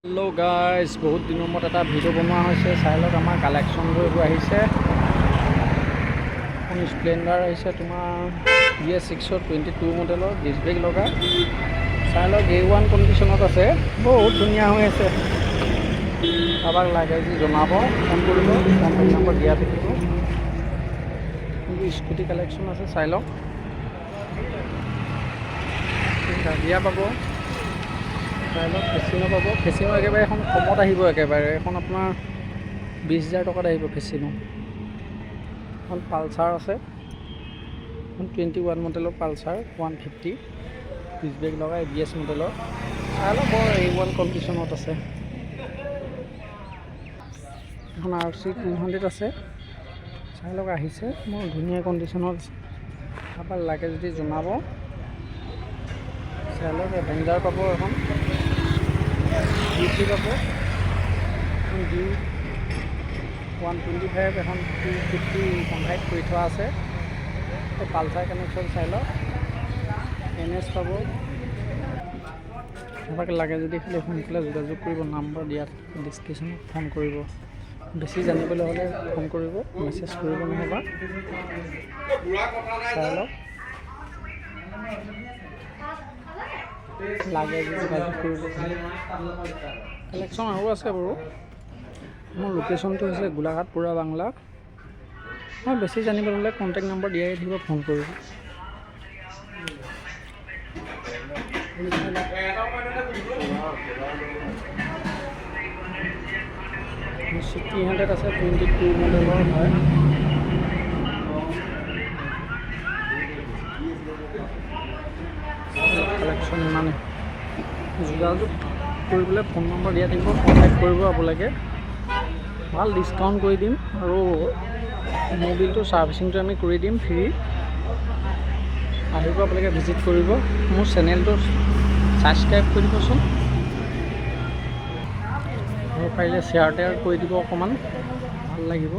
Hello' guys, বহুত দিনৰ মূৰত এটা ভিডিঅ' বনোৱা হৈছে। চাই লওক আমাৰ কালেকশ্যনবোৰ এইবোৰ আহিছে। এখন স্প্লেণ্ডাৰ আহিছে তোমাৰ BS622 মডেলৰ ডিছ ব্ৰেক লগা। চাই লওক A1 কণ্ডিশ্যনত আছে, বহুত ধুনীয়া হৈ আছে। কাৰোবাক লাগে যদি জনাব, ফোন কৰিব, কণ্টেক্ট নম্বৰ দিয়া থাকিব। কিন্তু স্কুটি কালেকশ্যন আছে, চাই লওক। গাড়িয়া পাব, চাই লওক। ফেচিনো পাব, ফেচিনো একেবাৰে এখন কমত আহিব। একেবাৰে এখন আপোনাৰ 20,000 টকাত আহিব ফেচিনো। এখন পালচাৰ আছে, এখন 21 মডেলৰ পালচাৰ 150 ডিছ ব্ৰেক লগা ABS মডেলৰ। চাই লওক, বৰ A1 কণ্ডিশ্যনত আছে। এখন RC 200 আছে, চাই লওক। আহিছে বৰ ধুনীয়া কণ্ডিশ্যনত আছে। কাৰোবাক লাগে যদি জনাব। চাই লওক, এভেঞ্জাৰ পাব, এখন GT পাব, এখন D125, এখন 250 কনভাইট কৰি থোৱা আছে। পালচাৰ কানেকশ্যন চাই লওক। NS পাব। কাৰোবাক লাগে যদি খালি সোনকালে যোগাযোগ কৰিব। নাম্বাৰ দিয়াত ডিছক্ৰিপশ্যনত ফোন কৰিব। বেছি জানিবলৈ হ'লে ফোন কৰিব, মেছেজ কৰিব নহ'বা। চাই লওক, লাগে যদি যোগাযোগ কৰিব। কালেকশ্যন আৰু আছে বাৰু। মোৰ লোকেশ্যনটো হৈছে গোলাঘাট পুৰা বাংলা। মই বেছি জানিবলৈ হ'লে কণ্টেক্ট নম্বৰ দিয়াই থাকিব, ফোন কৰিব। CT 100 আছে, 22 মডেলৰ হয়। কালেকশ্যন ইমানেই। যোগাযোগ কৰিবলৈ ফোন নম্বৰ দিয়া থাকিব, কণ্টেক্ট কৰিব আপোনালোকে। ভাল ডিছকাউণ্ট কৰি দিম, আৰু ম'বিলটো ছাৰ্ভিচিংটো আমি কৰি দিম ফ্ৰী। আহিব আপোনালোকে, ভিজিট কৰিব। মোৰ চেনেলটো ছাবস্ক্ৰাইব কৰি দিবচোন, আৰু পাৰিলে শ্বেয়াৰ টেয়াৰ কৰি দিব, অকণমান ভাল লাগিব।